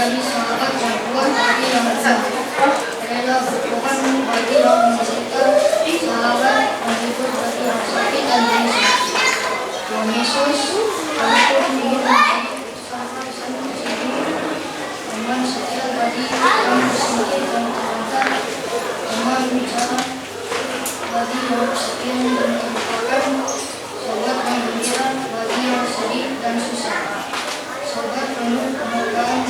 menjadi sahabat yang kuat bagi yang lemah, rela berkorban bagi yang menderita, sahabat menghibur bagi yang sakit dan gelisah. Tuhan Yesus, kami pun ingin menjadi sahabat yang setia, teman setia bagi yang bersedih dan terlantar, teman bicara bagi yang setia dan terlupakan, sobat yang gembira bagi yang sedih dan susah, sobat penuh penghargaan